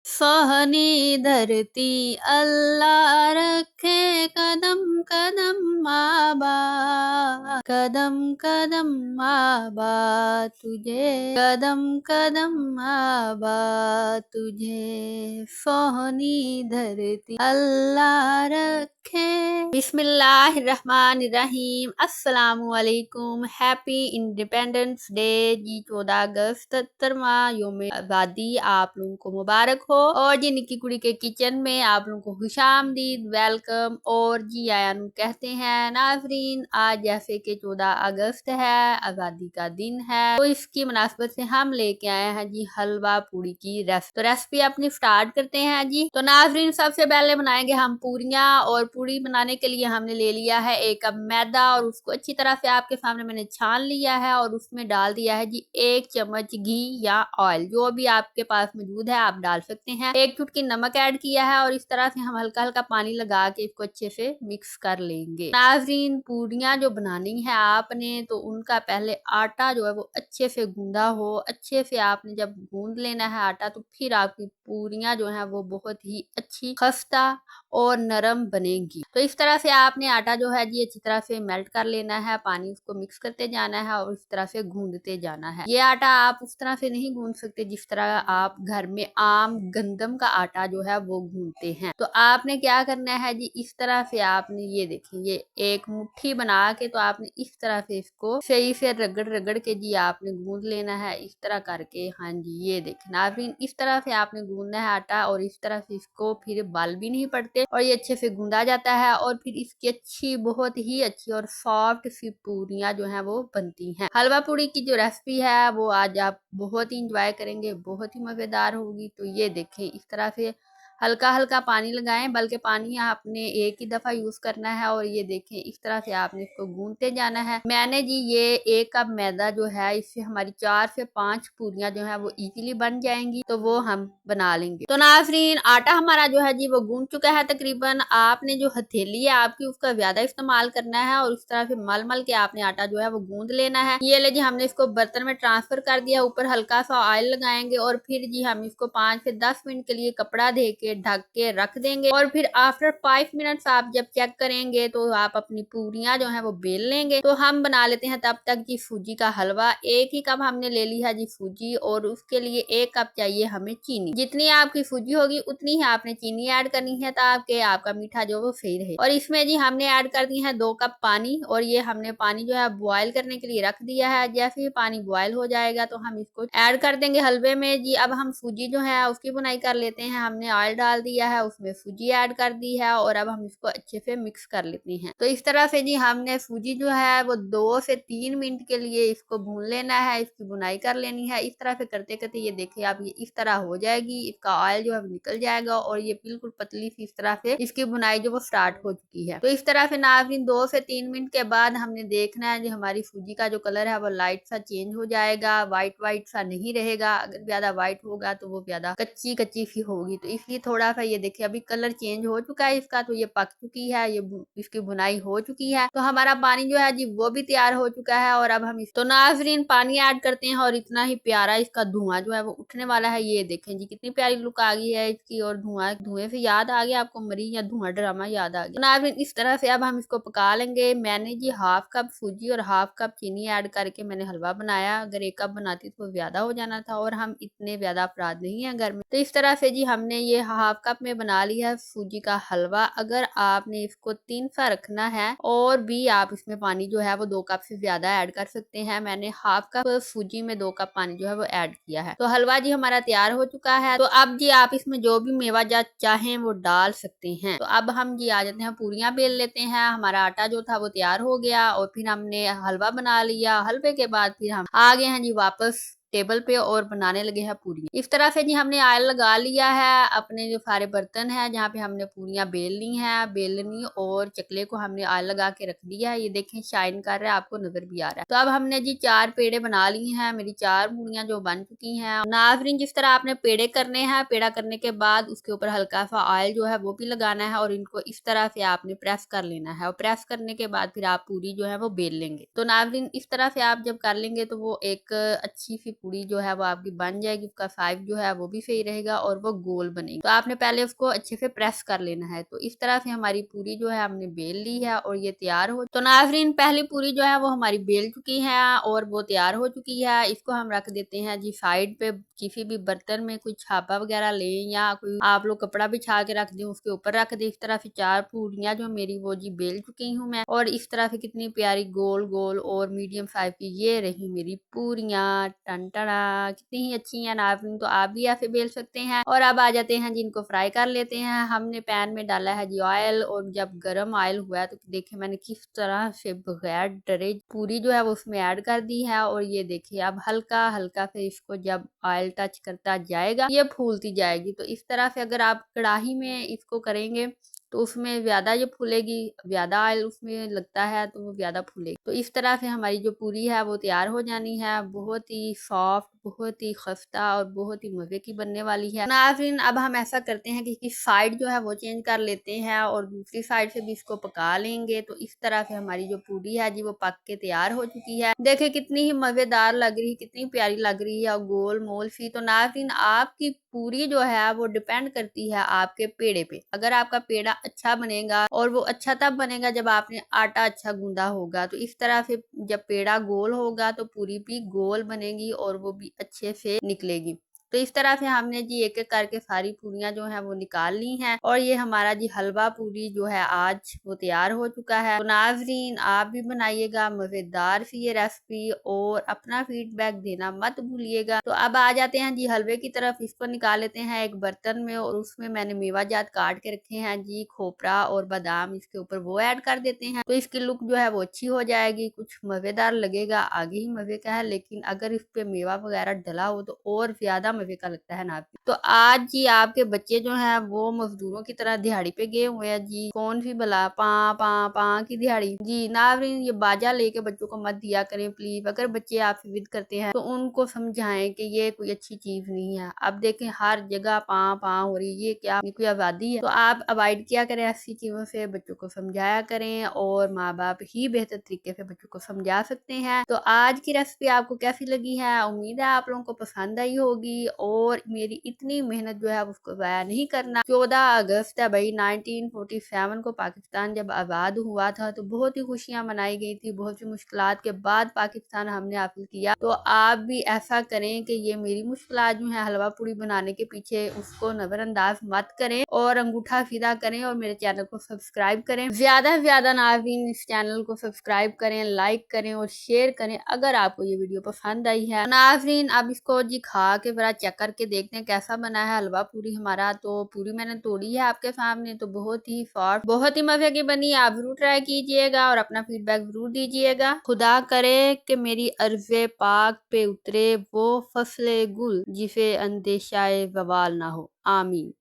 सोहनी धरती अल्लाह रखे कदम कदम आबा, कदम कदम आबा तुझे, कदम कदम आबा तुझे, सोहनी धरती अल्लाह रखे। बिस्मिल्लाहिर्रहमानिर्रहीम। अस्सलामुअलैकुम। हैप्पी इंडिपेंडेंस डे जी। 14 अगस्त 73वां योम आज़ादी आप लोगों को मुबारक हो। और जी निक्की कुड़ी के किचन में आप लोगों को खुशामदीद, वेलकम। और जी आयानु कहते हैं नाजरीन, आज जैसे कि 14 अगस्त है, आज़ादी का दिन है, तो इसकी मुनासबत से हम लेके आए हैं जी हलवा पूड़ी की रेसिपी। तो रेसिपी अपनी स्टार्ट करते हैं जी। तो नाजरीन सबसे पहले बनाएंगे हम पूरियां, और पूरी बनाने के लिए हमने ले लिया है 1 कप मैदा, और उसको अच्छी तरह से आपके सामने मैंने छान लिया है, और उसमें डाल दिया है जी 1 चम्मच घी या ऑयल, जो भी आपके पास मौजूद है आप डाल सकते हैं। 1 चुटकी नमक ऐड किया है, और इस तरह से हम हल्का हल्का पानी लगा के इसको अच्छे से मिक्स कर लेंगे। नाजरीन पूरियां जो बनानी है आपने, तो उनका पहले आटा जो है वो अच्छे से गूंदा हो। अच्छे से आपने जब गूंद लेना है आटा, तो फिर आपकी पूरियां जो है वो बहुत ही अच्छी खस्ता और नरम बनेगी। तो इस तरह से आपने आटा जो है जी अच्छी तरह से मेल्ट कर लेना है, पानी उसको मिक्स करते जाना है और इस तरह से गूंदते जाना है। ये आटा आप उस तरह से नहीं गूंद सकते जिस तरह आप घर में आम गंदम का आटा जो है वो गूंदते हैं। तो आपने क्या करना है जी, इस तरह से आपने ये देखिए ये एक मुट्ठी बना के, तो आपने इस तरह से इसको सही से रगड़ रगड़ के जी आपने गूंद लेना है, इस तरह करके। हाँ जी ये देखना आप इस तरह से आपने गूंदना है आटा, और इस तरह से इसको फिर बाल भी नहीं पड़ते और ये अच्छे से गूंदा जाता है, और फिर इसकी अच्छी बहुत ही अच्छी और सॉफ्ट सी पूरियां जो है वो बनती हैं। हलवा पूरी की जो रेसिपी है वो आज आप बहुत ही इंजॉय करेंगे, बहुत ही मजेदार होगी। तो ये देखें इस तरह से हल्का हल्का पानी लगाएं, बल्कि पानी आपने एक ही दफा यूज करना है। और ये देखें इस तरह से आपने इसको गूंदते जाना है। मैंने जी ये 1 कप मैदा जो है, इससे हमारी 4 से 5 पूरियां जो है वो इजीली बन जाएंगी, तो वो हम बना लेंगे। तो नाजरीन आटा हमारा जो है जी वो गूंद चुका है तकरीबन। आपने जो हथेली है आपकी उसका ज्यादा इस्तेमाल करना है, और इस तरह से मल मल के आपने आटा जो है वो गूंद लेना है। ये ले जी हमने इसको बर्तन में ट्रांसफर कर दिया, ऊपर हल्का सा ऑयल लगाएंगे, और फिर जी हम इसको 5 से 10 मिनट के लिए कपड़ा दे के ढक के रख देंगे। और फिर आफ्टर 5 मिनट्स आप जब चेक करेंगे तो आप अपनी पूरियां जो है वो बेल लेंगे। तो हम बना लेते हैं तब तक जी सूजी का हलवा। 1 ही कप हमने ले ली है जी सूजी, और उसके लिए 1 कप चाहिए हमें चीनी। जितनी आपकी सूजी होगी उतनी ही आपने चीनी ऐड करनी है, ताकि आपका मीठा जो वो सही रहे। और इसमें जी हमने ऐड कर दी है 2 कप पानी, और ये हमने पानी जो है बॉयल करने के लिए रख दिया है। जैसे ही पानी बॉयल हो जाएगा तो हम इसको ऐड कर देंगे हलवे में जी। अब हम सूजी जो है उसकी बुनाई कर लेते हैं। हमने ऑयल डाल दिया है, उसमें सूजी ऐड कर दी है, और अब हम इसको अच्छे से मिक्स कर लेते हैं। तो इस तरह से जी हमने सूजी जो है वो 2 से 3 मिनट के लिए इसको भून लेना है, इसकी बुनाई कर लेनी है। इस तरह से करते करते ये देखिए आप ये इस तरह हो जाएगी, इसका ऑयल जो है निकल जाएगा, और ये बिल्कुल पतली सी इस तरह से इसकी बुनाई जो वो स्टार्ट हो चुकी है। तो इस तरह से नाज़रीन 2 से 3 मिनट के बाद हमने देखना है जी हमारी सूजी का जो कलर है वो लाइट सा चेंज हो जाएगा, व्हाइट व्हाइट सा नहीं रहेगा। अगर ज्यादा व्हाइट होगा तो वो ज्यादा कच्ची कच्ची सी होगी, तो इसलिए थोड़ा सा ये देखिए अभी कलर चेंज हो चुका है इसका, तो ये पक चुकी है, ये इसकी बुनाई हो चुकी है। तो हमारा पानी जो है जी वो भी तैयार हो चुका है, और अब हम इस तो नाजरीन पानी ऐड करते हैं, और इतना ही प्यारा इसका धुआं जो है वो उठने वाला है। ये देखें जी कितनी प्यारी लुक आ गई है इसकी, और धुएं से याद आ गया आपको मरी या धुआं ड्रामा याद आ गया। तो नाजरीन इस तरह से अब हम इसको पका लेंगे। मैंने जी 1/2 कप सूजी और 1/2 कप चीनी ऐड करके मैंने हलवा बनाया। अगर 1 कप बनाती तो ज्यादा हो जाना था, और हम इतने ज्यादा अफराद नहीं है घर में। तो इस तरह से जी हमने ये 1/2 कप में बना लिया है सूजी का हलवा। अगर आपने इसको 3 सा रखना है, और भी आप इसमें पानी जो है वो 2 कप से ज्यादा ऐड कर सकते हैं। मैंने 1/2 कप सूजी में 2 कप पानी जो है वो ऐड किया है। तो हलवा जी हमारा तैयार हो चुका है। तो अब जी आप इसमें जो भी मेवा जात चाहें वो डाल सकते हैं। तो अब हम जी आ जाते हैं पूरियां बेल लेते हैं। हमारा आटा जो था वो तैयार हो गया, और फिर हमने हलवा बना लिया। हलवे के बाद फिर हम आ गए हैं जी वापस टेबल पे, और बनाने लगे हैं पूरियां। इस तरह से जी हमने ऑयल लगा लिया है। अपने जो सारे बर्तन है जहाँ पे हमने पूरियां बेलनी है, बेलनी और चकले को हमने ऑयल लगा के रख दिया है। ये देखें शाइन कर रहा है, आपको नजर भी आ रहा है। तो अब हमने जी 4 पेड़े बना ली हैं। मेरी 4 पूरियां जो बन चुकी हैं। नाजरीन जिस तरह आपने पेड़े करने हैं, पेड़ा करने के बाद उसके ऊपर हल्का सा ऑयल जो है वो भी लगाना है, और इनको इस तरह से आपने प्रेस कर लेना है, और प्रेस करने के बाद फिर आप पूरी जो है वो बेल लेंगे। तो नाजरीन इस तरह से आप जब कर लेंगे तो वो एक अच्छी सी पूरी जो है वो आपकी बन जाएगी, उसका साइज जो है वो भी सही रहेगा और वो गोल बनेगी। तो आपने पहले उसको अच्छे से प्रेस कर लेना है। तो इस तरह से हमारी पूरी जो है हमने बेल ली है और ये तैयार हो। तो नाज़रीन पहली पूरी जो है वो हमारी बेल चुकी है और वो तैयार हो चुकी है। इसको हम रख देते हैं जी साइड पे, किसी भी बर्तन में कोई छापा वगैरह लें या कोई आप लोग कपड़ा बिछा के रख दें, उसके ऊपर रख दें। इस तरह से 4 पूरियां जो मेरी वो जी बेल चुकी हूँ मैं, और इस तरह से कितनी प्यारी गोल गोल और मीडियम साइज की ये रही मेरी पूरियां। टन टना कितनी ही अच्छी है नाज़रीन। तो आप भी ऐसे बेल सकते हैं। और अब आ जाते हैं जिनको फ्राई कर लेते हैं। हमने पैन में डाला है जी ऑयल, और जब गर्म ऑयल हुआ है तो देखिए मैंने किस तरह से बगैर डरे पूरी जो है वो उसमें ऐड कर दी है। और ये देखिए अब हल्का हल्का से इसको जब ऑयल टच करता जाएगा ये फूलती जाएगी। तो इस तरह से अगर आप कढ़ाई में इसको करेंगे तो उसमें ज्यादा ये फूलेगी, ज्यादा ऑयल उसमें लगता है तो वो ज्यादा फूलेगी। तो इस तरह से हमारी जो पूरी है वो तैयार हो जानी है। बहुत ही सॉफ्ट, बहुत ही खस्ता और बहुत ही मजे की बनने वाली है नाज़रीन। अब हम ऐसा करते हैं कि इसकी साइड जो है वो चेंज कर लेते हैं और दूसरी साइड से भी इसको पका लेंगे। तो इस तरह से हमारी जो पूरी है जी वो पक के तैयार हो चुकी है। देखिए कितनी ही मजेदार लग रही है, कितनी प्यारी लग रही है और गोल मोल सी। तो नाज़रीन आपकी पूरी जो है वो डिपेंड करती है आपके पेड़े पे। अगर आपका पेड़ा अच्छा बनेगा, और वो अच्छा तब बनेगा जब आपने आटा अच्छा गूंदा होगा। तो इस तरह से जब पेड़ा गोल होगा तो पूरी भी गोल बनेगी और वो भी अच्छे से निकलेगी। तो इस तरह से हमने जी एक एक करके सारी पूरियां जो है वो निकाल ली हैं। और ये हमारा जी हलवा पूरी जो है आज वो तैयार हो चुका है। तो नाज़रीन आप भी बनाइएगा मजेदार सी ये रेसिपी और अपना फीडबैक देना मत भूलिएगा। तो अब आ जाते हैं जी हलवे की तरफ। इसको निकाल लेते हैं एक बर्तन में, और उसमें मैंने मेवा जात काट के रखे हैं जी, खोपरा और बादाम इसके ऊपर वो ऐड कर देते हैं। तो इसकी लुक जो है वो अच्छी हो जाएगी, कुछ मजेदार लगेगा, आगे ही मजे का है। लेकिन अगर इस पे मेवा वगैरह डला हो तो और ज्यादा मजे का लगता है ना। तो आज जी आपके बच्चे जो हैं वो मजदूरों की तरह दिहाड़ी पे गए हुए हैं जी। कौन सी भला पा पा पा की दिहाड़ी जी। नाज़रीन ये बाजा लेके बच्चों को मत दिया करें प्लीज। अगर बच्चे आपसे जिद करते हैं तो उनको समझाएं कि ये कोई अच्छी चीज नहीं है। अब देखें हर जगह पा पा हो रही, ये क्या कोई आबादी है? तो आप अवॉइड किया करें ऐसी चीजों से, बच्चों को समझाया करें, और माँ बाप ही बेहतर तरीके से बच्चों को समझा सकते हैं। तो आज की रेसिपी आपको कैसी लगी है? उम्मीद है आप लोगों को पसंद आई होगी, और मेरी इतनी मेहनत जो है उसको जाया नहीं करना। 14 अगस्त है भाई 1947 को पाकिस्तान जब आज़ाद हुआ था, तो बहुत ही खुशियां मनाई गई थी। बहुत सी मुश्किलात के बाद पाकिस्तान हमने हासिल किया। तो आप भी ऐसा करें कि ये मेरी मुश्किलात जो है हलवा पूरी बनाने के पीछे, उसको नजरअंदाज मत करें और अंगूठा सीधा करें और मेरे चैनल को सब्सक्राइब करें। ज्यादा से ज्यादा नाज़रीन इस चैनल को सब्सक्राइब करें, लाइक करें और शेयर करें अगर आपको ये वीडियो पसंद आई है। नाज़रीन अब इसको जी खा के जरा चेक करके देखते हैं कैसा बना है हलवा पूरी हमारा। तो पूरी मैंने तोड़ी है आपके सामने, तो बहुत ही सॉफ्ट, बहुत ही मजे की बनी। आप जरूर ट्राई कीजिएगा और अपना फीडबैक जरूर दीजिएगा। खुदा करे कि मेरी अर्ज़े पाक पे उतरे वो फसले गुल जिसे अंदेशाए वबाल ना हो। आमीन।